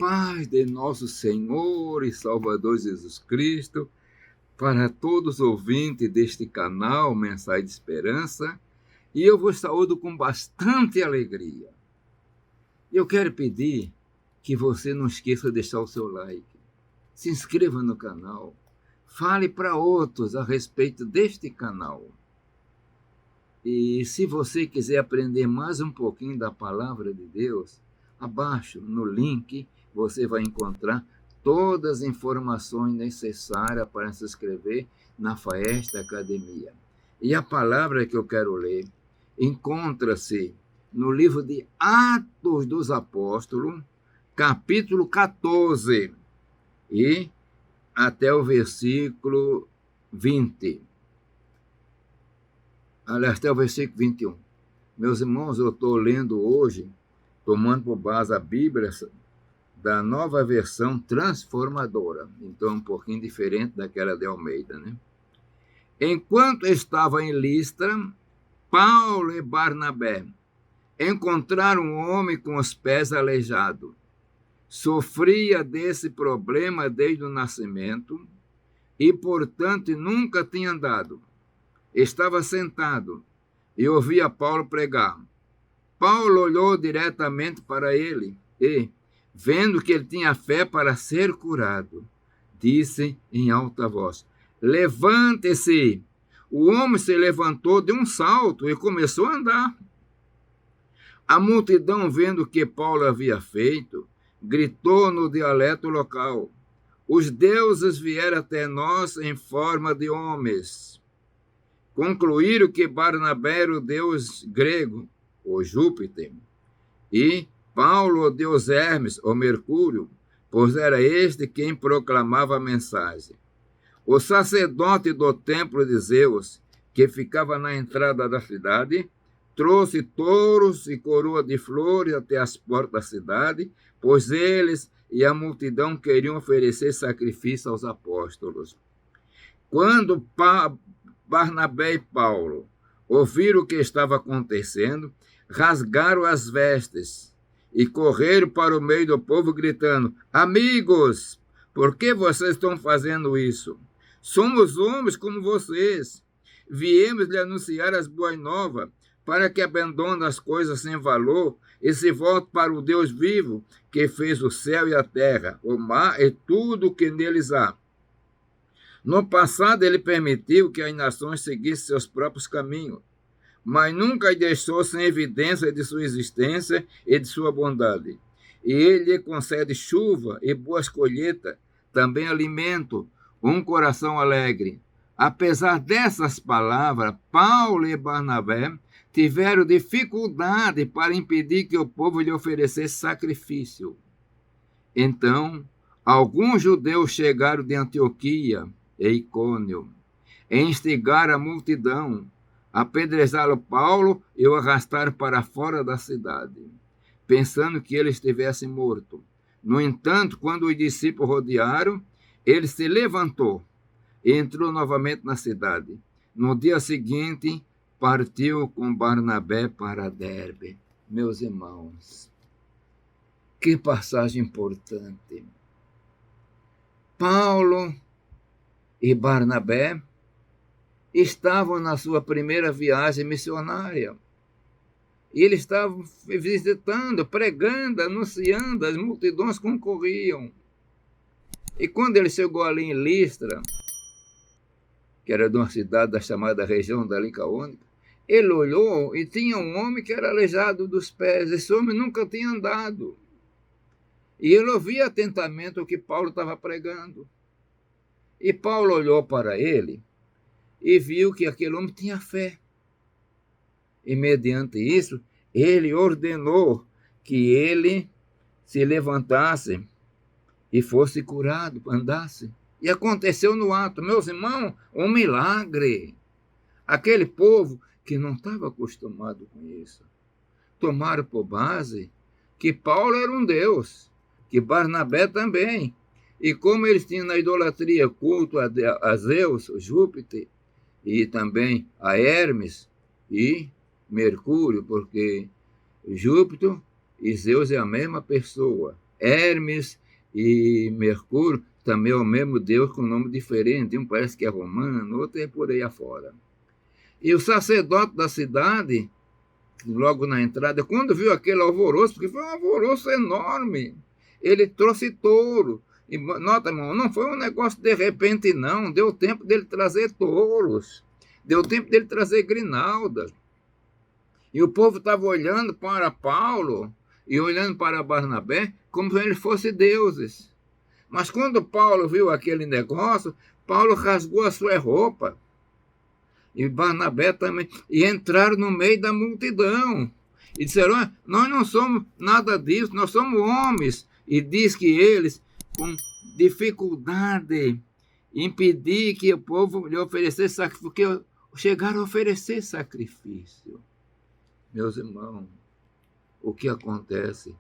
paz de nosso Senhor e Salvador Jesus Cristo, para todos os ouvintes deste canal Mensagem de Esperança, e eu vos saúdo com bastante alegria. Eu quero pedir que você não esqueça de deixar o seu like, se inscreva no canal, fale para outros a respeito deste canal. E se você quiser aprender mais um pouquinho da Palavra de Deus, abaixo no link você vai encontrar todas as informações necessárias para se inscrever na FAEST Academia. E a palavra que eu quero ler encontra-se no livro de Atos dos Apóstolos, capítulo 14, e até o versículo 20. Aliás, até o versículo 21. Meus irmãos, eu estou lendo hoje, tomando por base a Bíblia da Nova Versão Transformadora. Então, um pouquinho diferente daquela de Almeida, né? Enquanto estava em Listra, Paulo e Barnabé encontraram um homem com os pés aleijados. Sofria desse problema desde o nascimento e, portanto, nunca tinha andado. Estava sentado e ouvia Paulo pregar. Paulo olhou diretamente para ele e, vendo que ele tinha fé para ser curado, disse em alta voz: levante-se! O homem se levantou de um salto e começou a andar. A multidão, vendo o que Paulo havia feito, gritou no dialeto local: os deuses vieram até nós em forma de homens. Concluíram que Barnabé era o deus grego, o Júpiter, e Paulo o deus Hermes, o Mercúrio, pois era este quem proclamava a mensagem. O sacerdote do templo de Zeus, que ficava na entrada da cidade, trouxe touros e coroa de flores até as portas da cidade, pois eles e a multidão queriam oferecer sacrifício aos apóstolos. Quando Barnabé e Paulo ouviram o que estava acontecendo, rasgaram as vestes e correram para o meio do povo gritando: amigos, por que vocês estão fazendo isso? Somos homens como vocês. Viemos lhe anunciar as boas novas para que abandone as coisas sem valor e se volte para o Deus vivo que fez o céu e a terra, o mar e tudo o que neles há. No passado, ele permitiu que as nações seguissem seus próprios caminhos, mas nunca deixou sem evidência de sua existência e de sua bondade. E ele lhe concede chuva e boas colheitas, também alimento, um coração alegre. Apesar dessas palavras, Paulo e Barnabé tiveram dificuldade para impedir que o povo lhe oferecesse sacrifício. Então, alguns judeus chegaram de Antioquia e Icônio, instigaram a multidão, apedrejaram Paulo e o arrastaram para fora da cidade, pensando que ele estivesse morto. No entanto, quando os discípulos rodearam, ele se levantou e entrou novamente na cidade. No dia seguinte, partiu com Barnabé para Derbe. Meus irmãos, que passagem importante. Paulo e Barnabé estavam na sua primeira viagem missionária. E eles estavam visitando, pregando, anunciando, as multidões concorriam. E quando ele chegou ali em Listra, que era de uma cidade da chamada região da Licaônica, ele olhou e tinha um homem que era aleijado dos pés. Esse homem nunca tinha andado. E ele ouvia atentamente o que Paulo estava pregando. E Paulo olhou para ele e viu que aquele homem tinha fé. E mediante isso, ele ordenou que ele se levantasse e fosse curado, andasse. E aconteceu no ato. Meus irmãos, um milagre. Aquele povo que não estava acostumado com isso, tomaram por base que Paulo era um deus, que Barnabé também. E como eles tinham na idolatria culto a Zeus, Júpiter, e também a Hermes e Mercúrio, porque Júpiter e Zeus é a mesma pessoa. Hermes e Mercúrio também é o mesmo Deus com nome diferente. Um parece que é romano, outro é por aí afora. E o sacerdote da cidade, logo na entrada, quando viu aquele alvoroço, porque foi um alvoroço enorme, ele trouxe touro. E nota, irmão, não foi um negócio de repente, não. Deu tempo dele trazer touros. Deu tempo dele trazer grinaldas. E o povo estava olhando para Paulo e olhando para Barnabé como se eles fossem deuses. Mas quando Paulo viu aquele negócio, Paulo rasgou a sua roupa. E Barnabé também. E entraram no meio da multidão. E disseram, nós não somos nada disso, nós somos homens. E diz que eles, com dificuldade, impedir que o povo lhe oferecesse sacrifício, porque chegaram a oferecer sacrifício. Meus irmãos, o que acontece?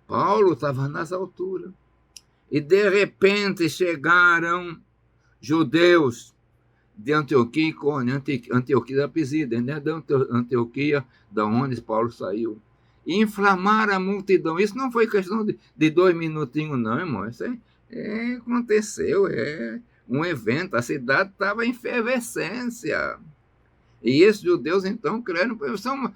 Paulo estava nas alturas. E de repente chegaram judeus de Antioquia e Icônio, Antioquia da Pisídia, né? Da Antioquia, da onde Paulo saiu. E inflamaram a multidão. Isso não foi questão de 2 minutinhos, não, irmão. Isso aconteceu, um evento. A cidade estava em efervescência. E esses judeus, então, creram,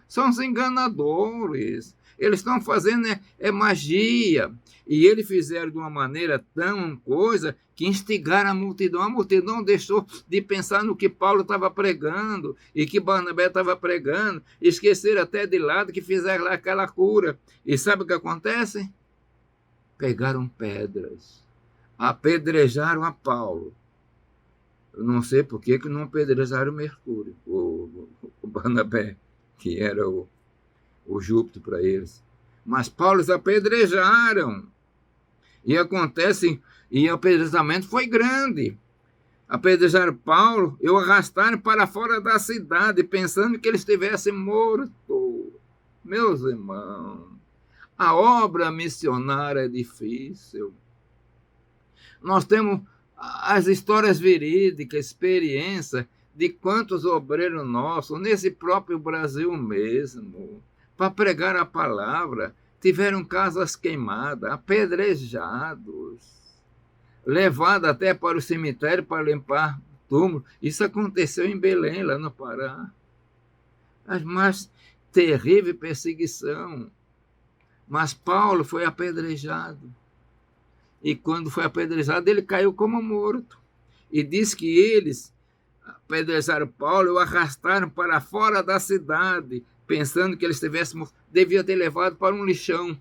são os enganadores. Eles estão fazendo magia. E eles fizeram de uma maneira tão coisa que instigaram a multidão. A multidão deixou de pensar no que Paulo estava pregando e que Barnabé estava pregando. Esqueceram até de lado que fizeram lá aquela cura. E sabe o que acontece? Pegaram pedras, apedrejaram a Paulo. Eu não sei por que não apedrejaram o Mercúrio, o Barnabé, que era o Júpiter para eles. Mas Paulo eles apedrejaram. E acontece, e o apedrejamento foi grande. Apedrejaram Paulo e o arrastaram para fora da cidade, pensando que ele estivesse morto. Meus irmãos, a obra missionária é difícil. Nós temos as histórias verídicas, experiência de quantos obreiros nossos, nesse próprio Brasil mesmo, para pregar a palavra, tiveram casas queimadas, apedrejados, levados até para o cemitério para limpar túmulo. Isso aconteceu em Belém, lá no Pará. A mais terrível perseguição. Mas Paulo foi apedrejado. E quando foi apedrejado, ele caiu como morto. E diz que eles apedrejaram Paulo e o arrastaram para fora da cidade, pensando que ele estivesse morto. Devia ter levado para um lixão.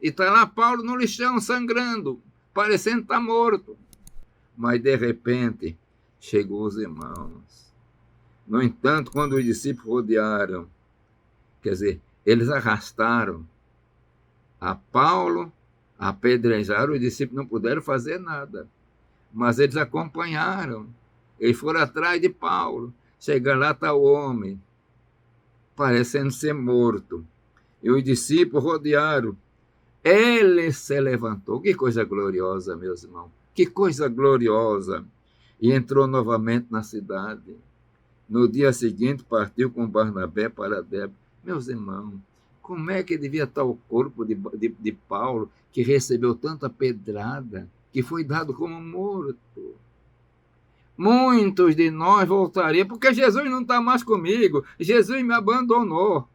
E está lá Paulo no lixão, sangrando, parecendo estar morto. Mas, de repente, chegou os irmãos. No entanto, quando os discípulos rodearam, quer dizer, eles arrastaram a Paulo, apedrejaram, os discípulos não puderam fazer nada. Mas eles acompanharam. Eles foram atrás de Paulo. Chegaram lá, está o homem, parecendo ser morto. E os discípulos rodearam. Ele se levantou. Que coisa gloriosa, meus irmãos. Que coisa gloriosa. E entrou novamente na cidade. No dia seguinte, partiu com Barnabé para Derbe. Meus irmãos, como é que devia estar o corpo de Paulo, que recebeu tanta pedrada, que foi dado como morto? Muitos de nós voltariam, porque Jesus não está mais comigo, Jesus me abandonou.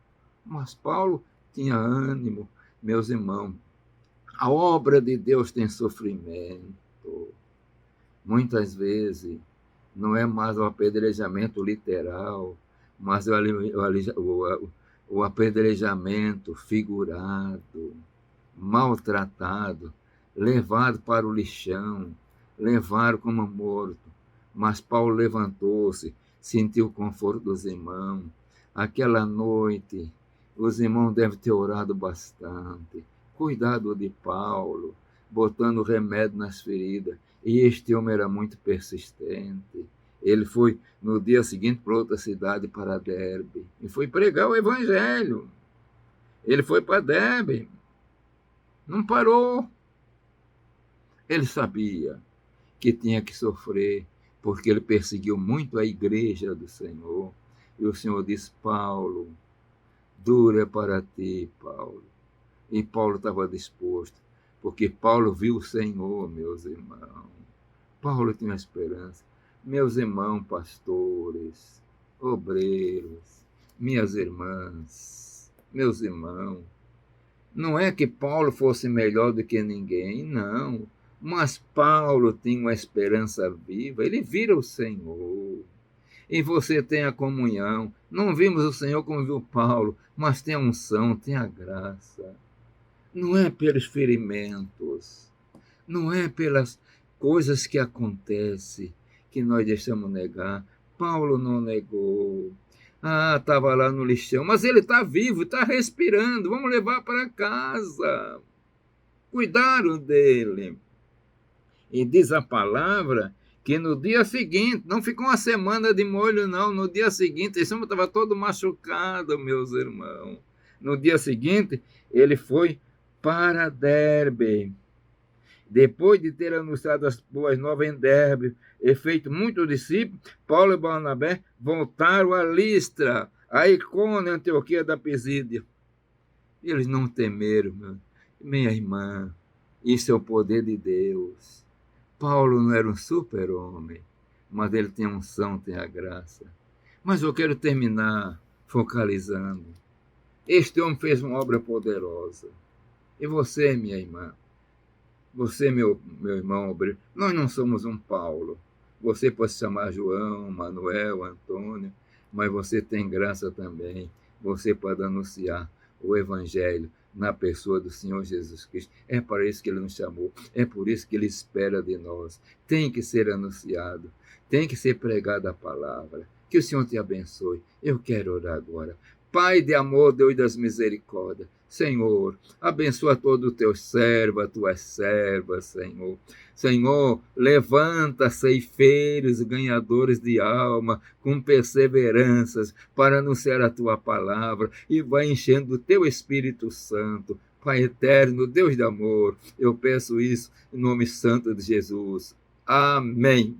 Mas Paulo tinha ânimo, meus irmãos. A obra de Deus tem sofrimento. Muitas vezes não é mais o apedrejamento literal, mas o apedrejamento figurado, maltratado, levado para o lixão, levado como morto. Mas Paulo levantou-se, sentiu o conforto dos irmãos. Aquela noite, os irmãos devem ter orado bastante. Cuidado de Paulo, botando remédio nas feridas. E este homem era muito persistente. Ele foi, no dia seguinte, para outra cidade, para Derbe, e foi pregar o evangelho. Ele foi para Derbe. Não parou. Ele sabia que tinha que sofrer, porque ele perseguiu muito a igreja do Senhor. E o Senhor disse, Paulo, dura para ti, Paulo. E Paulo estava disposto. porque Paulo viu o Senhor, meus irmãos. Paulo tinha esperança. Meus irmãos pastores, obreiros, minhas irmãs, meus irmãos, não é que Paulo fosse melhor do que ninguém, não. Mas Paulo tinha uma esperança viva, ele vira o Senhor. E você tem a comunhão. Não vimos o Senhor como viu Paulo, mas tem a unção, tem a graça. Não é pelos ferimentos, não é pelas coisas que acontecem que nós deixamos negar. Paulo não negou. Ah, estava lá no lixão, mas ele está vivo, está respirando, vamos levar para casa. Cuidaram dele. E diz a palavra que no dia seguinte, não ficou uma semana de molho, não. No dia seguinte, esse homem estava todo machucado, meus irmãos. No dia seguinte, ele foi para Derbe. Depois de ter anunciado as boas novas em Derbe e feito muitos discípulos, Paulo e Barnabé voltaram a Listra, a Icônio, Antioquia da Pisídia. Eles não temeram, minha irmã. Isso é o poder de Deus. Paulo não era um super-homem, mas ele tem a unção, tem a graça. Mas eu quero terminar focalizando. Este homem fez uma obra poderosa. E você, minha irmã, você, meu irmão obreiro, nós não somos um Paulo. Você pode se chamar João, Manuel, Antônio, mas você tem graça também. Você pode anunciar o Evangelho na pessoa do Senhor Jesus Cristo. É para isso que Ele nos chamou. É por isso que Ele espera de nós. Tem que ser anunciado. Tem que ser pregada a palavra. Que o Senhor te abençoe. Eu quero orar agora. Pai de amor, Deus das misericórdias, Senhor, abençoa todo o teu servo, a tua serva, Senhor. Senhor, levanta ceifeiros, ganhadores de alma, com perseveranças, para anunciar a tua palavra, e vai enchendo o teu Espírito Santo. Pai eterno, Deus de amor, eu peço isso em nome santo de Jesus. Amém.